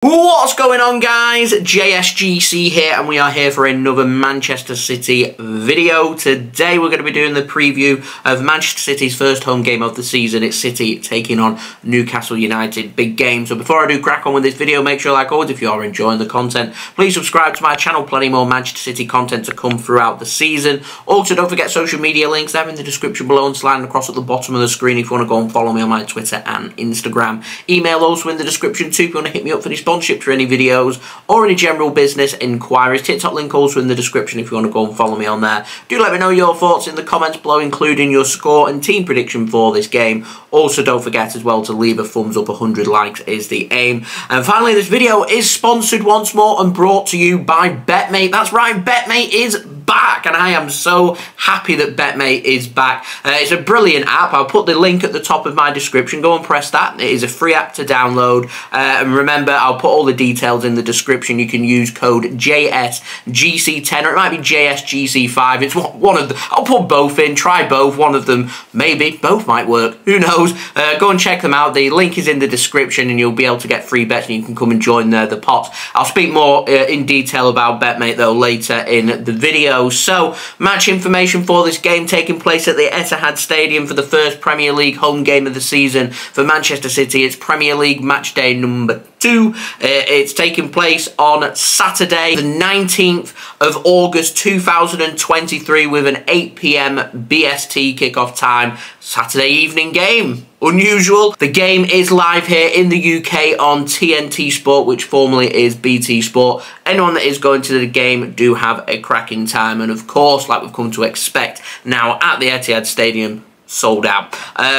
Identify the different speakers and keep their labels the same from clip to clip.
Speaker 1: What's going on, guys? JSGC here, and we are here for another Manchester City video. Today we're going to be doing the preview of Manchester City's first home game of the season. It's City taking on Newcastle United. Big game. So before I do crack on with this video, make sure, like always, if you are enjoying the content, please subscribe to my channel. Plenty more Manchester City content to come throughout the season. Also, don't forget social media links. They're in the description below and sliding across at the bottom of the screen if you want to go and follow me on my Twitter and Instagram. Email also in the description too if you want to hit me up for this sponsorship for any videos or any general business inquiries. TikTok link also in the description if you want to go and follow me on there. Do let me know your thoughts in the comments below, including your score and team prediction for this game. Also, don't forget as well to leave a thumbs up. 100 likes is the aim. And finally, this video is sponsored once more and brought to you by BetMate. That's right, BetMate is back, and I am so happy that BetMate is back. It's a brilliant app. I'll put the link at the top of my description. Go and press that. It is a free app to download. And remember, I'll put all the details in the description. You can use code JSGC10, or it might be JSGC5. It's one of them. I'll put both in. Try both. One of them, maybe. Both might work. Who knows? Go and check them out. The link is in the description, and you'll be able to get free bets, and you can come and join the pot. I'll speak more in detail about BetMate, though, later in the video. So, match information for this game taking place at the Etihad Stadium for the first Premier League home game of the season for Manchester City. It's Premier League match day number 2. It's taking place on Saturday, the 19th of August 2023 with an 8 PM BST kickoff time. Saturday evening game. Unusual. The game is live here in the UK on TNT Sport, which formerly is BT Sport. Anyone that is going to the game do have a cracking time, and of course, like we've come to expect now at the Etihad Stadium, sold out.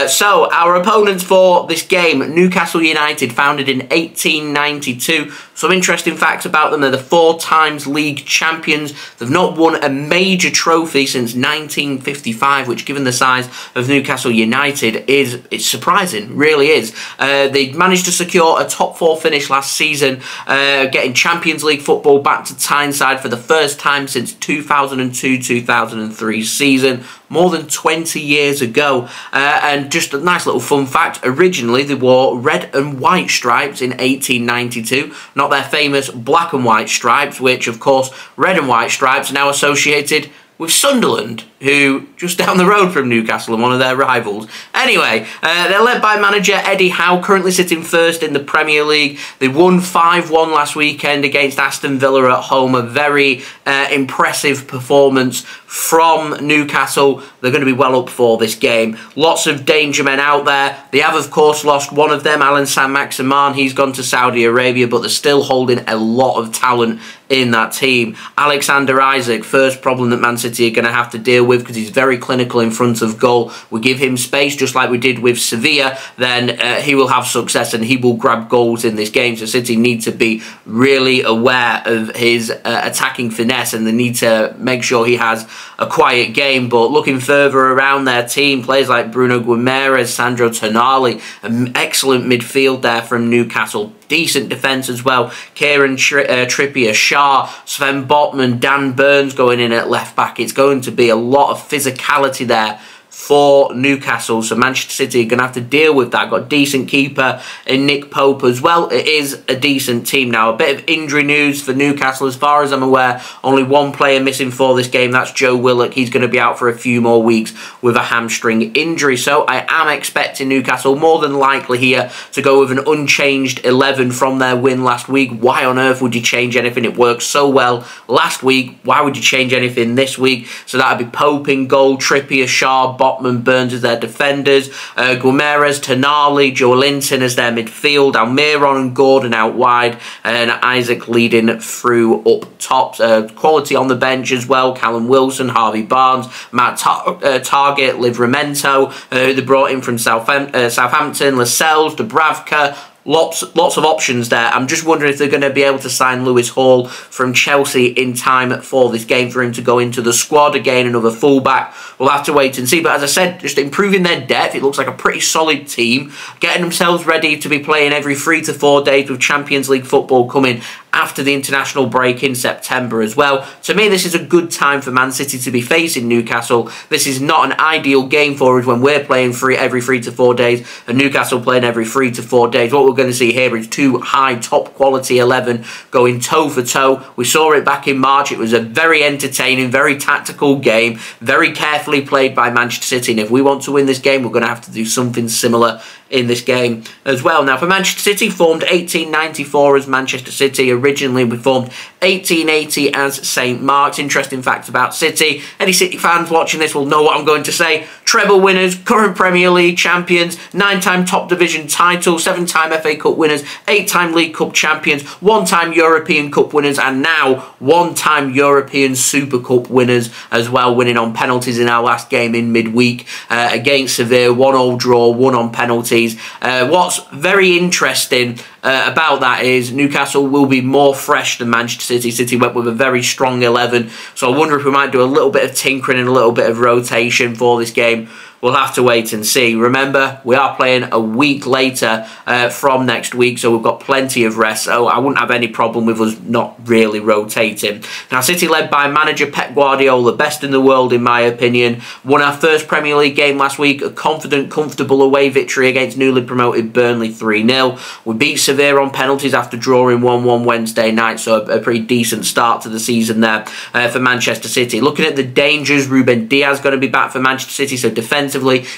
Speaker 1: So, our opponents for this game, Newcastle United, founded in 1892. Some interesting facts about them. They're the 4 times league champions. They've not won a major trophy since 1955, which, given the size of Newcastle United, it's surprising, really is. They managed to secure a top 4 finish last season, getting Champions League football back to Tyneside for the first time since 2002-2003 season. More than 20 years ago. And just a nice little fun fact, originally they wore red and white stripes in 1892, not their famous black and white stripes, which of course red and white stripes are now associated with Sunderland, who just down the road from Newcastle and one of their rivals. Anyway, they're led by manager Eddie Howe, currently sitting first in the Premier League. They won 5-1 last weekend against Aston Villa at home. A very impressive performance from Newcastle. They're going to be well up for this game. Lots of danger men out there. They have, of course, lost one of them, Alan Saint-Maximin. He's gone to Saudi Arabia, but they're still holding a lot of talent in that team. Alexander Isak, first problem that Man City are going to have to deal with because he's very clinical in front of goal. We give him space, just like we did with Sevilla, then he will have success and he will grab goals in this game. So City need to be really aware of his attacking finesse, and they need to make sure he has a quiet game. But looking further around their team, players like Bruno Guimaraes, Sando Tonali, an excellent midfield there from Newcastle. Decent defence as well. Kieran Trippier, Schar, Sven Botman, Dan Burns going in at left back. It's going to be a lot of physicality there for Newcastle, so Manchester City are going to have to deal with that. Got a decent keeper in Nick Pope as well. It is a decent team now. A bit of injury news for Newcastle. As far as I'm aware, only one player missing for this game. That's Joe Willock. He's going to be out for a few more weeks with a hamstring injury. So I am expecting Newcastle more than likely here to go with an unchanged 11 from their win last week. Why on earth would you change anything? It worked so well last week. Why would you change anything this week? So that would be Pope in goal, Trippier, Schar, Botman, Burns as their defenders, Guimaraes, Tonali, Joelinton as their midfield, Almiron and Gordon out wide, and Isak leading through up top. Quality on the bench as well, Callum Wilson, Harvey Barnes, Target, Livramento, they brought in from Southampton, Lascelles, Dubravka. Lots of options there. I'm just wondering if they're going to be able to sign Lewis Hall from Chelsea in time for this game for him to go into the squad. Again, another fullback. We'll have to wait and see. But as I said, just improving their depth. It looks like a pretty solid team. Getting themselves ready to be playing every 3 to 4 days with Champions League football coming after the international break in September as well. To me, this is a good time for Man City to be facing Newcastle. This is not an ideal game for us when we're playing every 3 to 4 days and Newcastle playing every 3 to 4 days. What we're going to see here is two high, top quality 11 going toe for toe. We saw it back in March. It was a very entertaining, very tactical game, very carefully played by Manchester City. And if we want to win this game, we're going to have to do something similar in this game as well. Now, for Manchester City, formed 1894 as Manchester City. Originally, we formed 1880 as St. Mark's. Interesting fact about City. Any City fans watching this will know what I'm going to say. Treble winners, current Premier League champions, 9-time top division title, 7-time FA Cup winners, 8-time League Cup champions, 1-time European Cup winners, and now 1-time European Super Cup winners as well, winning on penalties in our last game in midweek against Sevilla. 1-1 draw, 1 on penalties. What's very interesting about that is Newcastle will be more fresh than Manchester City. City went with a very strong 11, so I wonder if we might do a little bit of tinkering and a little bit of rotation for this game. We'll have to wait and see. Remember, we are playing a week later from next week, so we've got plenty of rest, so I wouldn't have any problem with us not really rotating. Now, City led by manager Pep Guardiola, best in the world in my opinion, won our first Premier League game last week, a confident, comfortable away victory against newly promoted Burnley 3-0. We beat Sevilla on penalties after drawing 1-1 Wednesday night, so a pretty decent start to the season there for Manchester City. Looking at the dangers, Ruben Dias going to be back for Manchester City, so defensively,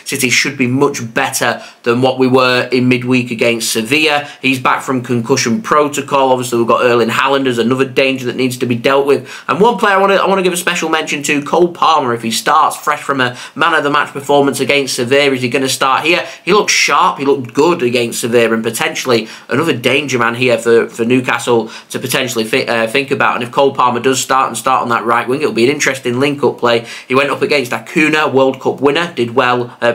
Speaker 1: City should be much better than what we were in midweek against Sevilla. He's back from concussion protocol. Obviously, we've got Erling Haaland as another danger that needs to be dealt with. And one player I want to give a special mention to, Cole Palmer. If he starts fresh from a man-of-the-match performance against Sevilla, is he going to start here? He looked sharp. He looked good against Sevilla, and potentially another danger man here for Newcastle to potentially think about. And if Cole Palmer does start on that right wing, it'll be an interesting link-up play. He went up against Acuna, World Cup winner, did well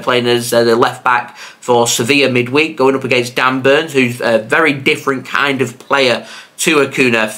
Speaker 1: playing as the left back for Sevilla midweek, going up against Dan Burns, who's a very different kind of player to Acuna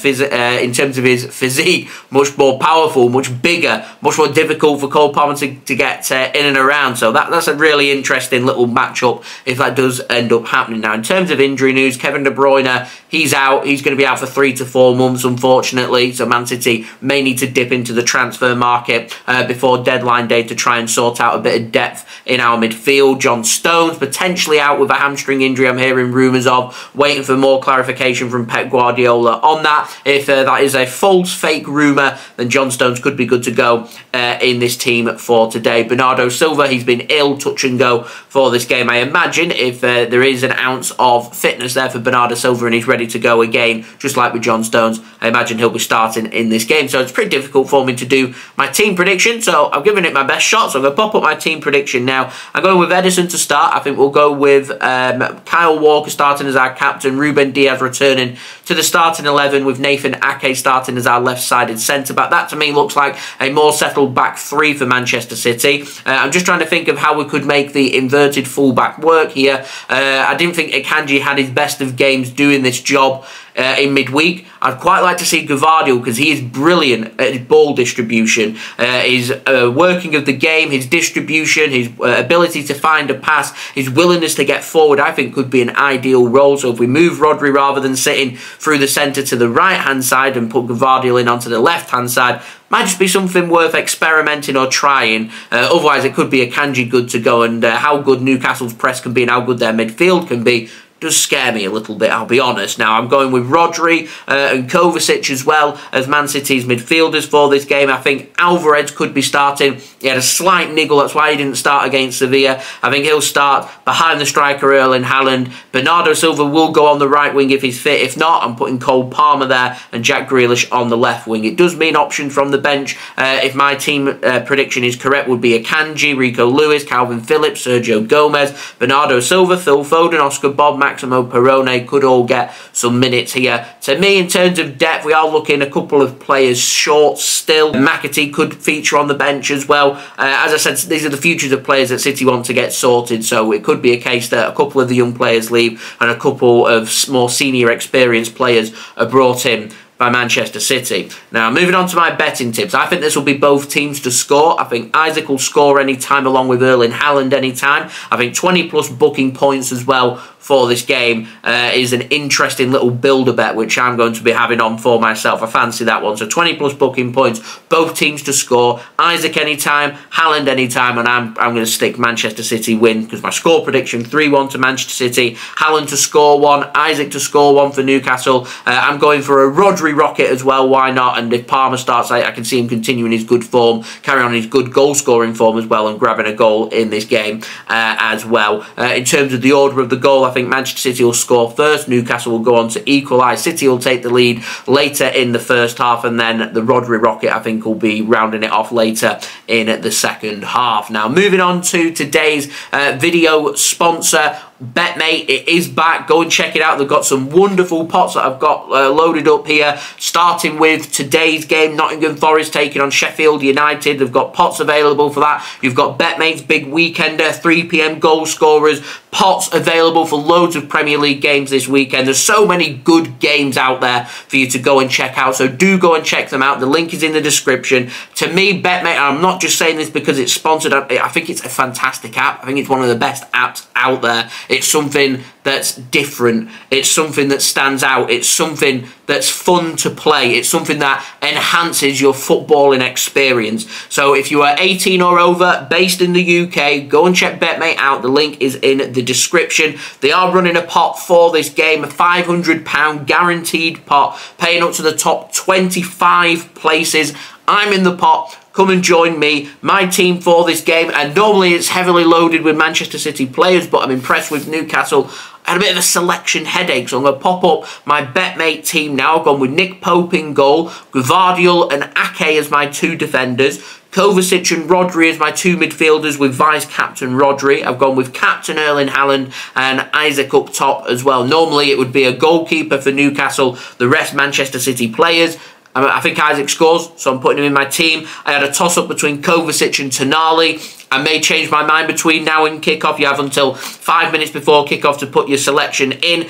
Speaker 1: in terms of his physique, much more powerful, much bigger, much more difficult for Cole Palmer to get in and around. So that's a really interesting little matchup if that does end up happening. Now, in terms of injury news, Kevin De Bruyne, he's out. He's going to be out for 3 to 4 months, unfortunately. So Man City may need to dip into the transfer market before deadline day to try and sort out a bit of depth in our midfield. John Stones potentially out with a hamstring injury, I'm hearing rumours of, waiting for more clarification from Pep Guardiola on that. If that is a false, fake rumour, then John Stones could be good to go in this team for today. Bernardo Silva, he's been ill, touch and go for this game. I imagine if there is an ounce of fitness there for Bernardo Silva and he's ready to go again, just like with John Stones, I imagine he'll be starting in this game. So it's pretty difficult for me to do my team prediction, so I'm giving it my best shot. So I'm going to pop up my team prediction now. I'm going with Ederson to start. I think we'll go with Kyle Walker starting as our captain, Ruben Dias returning to the starting 11 with Nathan Ake starting as our left-sided centre-back. That to me looks like a more settled back three for Manchester City. I'm just trying to think of how we could make the inverted full-back work here. I didn't think Akanji had his best of games doing this job in midweek. I'd quite like to see Gvardiol because he is brilliant at his ball distribution, his working of the game, his distribution, his ability to find a pass, his willingness to get forward, I think could be an ideal role. So if we move Rodri rather than sitting through the centre to the right-hand side and put Gvardiol in onto the left-hand side, might just be something worth experimenting or trying. Otherwise, it could be Akanji good to go, and how good Newcastle's press can be and how good their midfield can be does scare me a little bit, I'll be honest. Now, I'm going with Rodri and Kovacic as well as Man City's midfielders for this game. I think Alvarez could be starting. He had a slight niggle, that's why he didn't start against Sevilla. I think he'll start behind the striker Erling Haaland. Bernardo Silva will go on the right wing if he's fit. If not, I'm putting Cole Palmer there and Jack Grealish on the left wing. It does mean options from the bench, if my team prediction is correct, would be Akanji, Rico Lewis, Kalvin Phillips, Sergio Gomez, Bernardo Silva, Phil Foden, Oscar Bobb, Maximo Perrone could all get some minutes here. To me, in terms of depth, we are looking a couple of players short still. McAtee could feature on the bench as well. As I said, these are the futures of players that City want to get sorted, so it could be a case that a couple of the young players leave and a couple of more senior experienced players are brought in. by Manchester City. Now, moving on to my betting tips. I think this will be both teams to score. I think Isaac will score any time along with Erling Haaland any time. I think 20+ booking points as well for this game is an interesting little builder bet, which I'm going to be having on for myself. I fancy that one. So 20+ booking points, both teams to score. Isaac anytime, Haaland anytime, and I'm going to stick Manchester City win, because my score prediction 3-1 to Manchester City. Haaland to score 1, Isaac to score 1 for Newcastle. I'm going for a Rodri rocket as well. Why not? And if Palmer starts, I can see him continuing his good form, carry on his good goal scoring form as well, and grabbing a goal in this game as well. In terms of the order of the goal, I think Manchester City will score first, Newcastle will go on to equalise, City will take the lead later in the first half, and then the Rodri rocket I think will be rounding it off later in the second half. Now, moving on to today's video sponsor, BetMate. It is back. Go and check it out. They've got some wonderful pots that I've got loaded up here, starting with today's game, Nottingham Forest taking on Sheffield United. They've got pots available for that. You've got BetMate's Big Weekender, 3 PM goal scorers, pots available for loads of Premier League games this weekend. There's so many good games out there for you to go and check out, so do go and check them out. The link is in the description. To me, BetMate, I'm not just saying this because it's sponsored, I think it's a fantastic app. I think it's one of the best apps out there. It's something that's different. It's something that stands out. It's something that's fun to play. It's something that enhances your footballing experience. So if you are 18 or over, based in the UK, go and check BetMate out. The link is in the description. They are running a pot for this game, a £500 guaranteed pot, paying up to the top 25 places. I'm in the pot. Come and join me, my team for this game. And normally it's heavily loaded with Manchester City players, but I'm impressed with Newcastle. I had a bit of a selection headache, so I'm going to pop up my BetMate team now. I've gone with Nick Pope in goal, Gvardiol and Ake as my 2 defenders, Kovacic and Rodri as my 2 midfielders with vice-captain Rodri. I've gone with captain Erling Haaland and Isaac up top as well. Normally it would be a goalkeeper for Newcastle, the rest Manchester City players. I think Isaac scores, so I'm putting him in my team. I had a toss-up between Kovacic and Tonali. I may change my mind between now and kickoff. You have until 5 minutes before kickoff to put your selection in.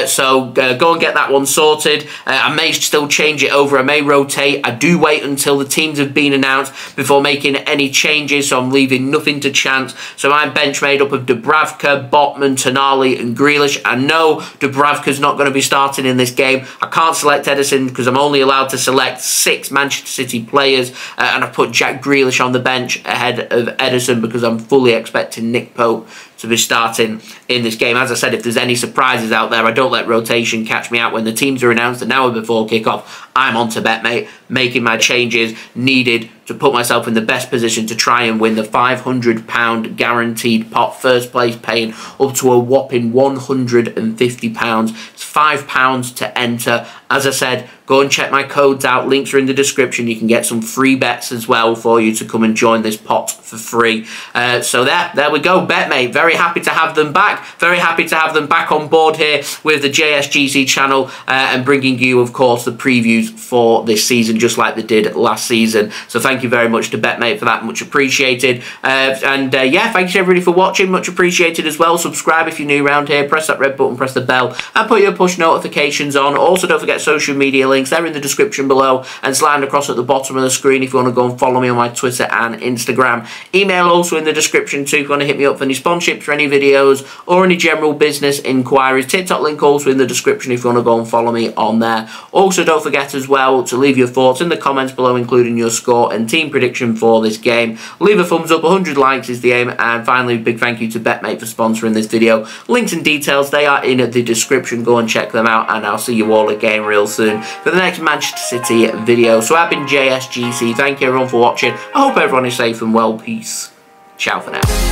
Speaker 1: So go and get that one sorted. I may still change it over. I may rotate. I do wait until the teams have been announced before making any changes, so I'm leaving nothing to chance. So my bench made up of Dubravka, Botman, Tonali and Grealish. I know Dubravka's not going to be starting in this game. I can't select Ederson because I'm only allowed to select 6 Manchester City players, and I put Jack Grealish on the bench ahead of Ederson because I'm fully expecting Nick Pope to be starting in this game. As I said, if there's any surprises out there, I don't let rotation catch me out. When the teams are announced an hour before kickoff, I'm on to BetMate, making my changes needed to put myself in the best position to try and win the £500 guaranteed pot. First place paying up to a whopping £150. It's £5 to enter. As I said, go and check my codes out. Links are in the description. You can get some free bets as well for you to come and join this pot for free. So there we go, BetMate. Very happy to have them back. Very happy to have them back on board here with the JSGC channel and bringing you, of course, the previews for this season, just like they did last season. So thank you very much to BetMate for that. Much appreciated. Yeah, thanks everybody for watching. Much appreciated as well. Subscribe if you're new around here. Press that red button, press the bell, and put your push notifications on. Also, don't forget social media links. They're in the description below and slide across at the bottom of the screen if you want to go and follow me on my Twitter and Instagram. Email also in the description too if you want to hit me up for any sponsorships for any videos or any general business inquiries. TikTok link also in the description if you want to go and follow me on there. Also, don't forget as well to leave your thoughts in the comments below, including your score and team prediction for this game. Leave a thumbs up. 100 likes is the aim. And finally, big thank you to BetMate for sponsoring this video. Links and details, they are in the description. Go and check them out, and I'll see you all again real soon for the next Manchester City video. So I've been JSGC. Thank you everyone for watching. I hope everyone is safe and well. Peace. Ciao for now.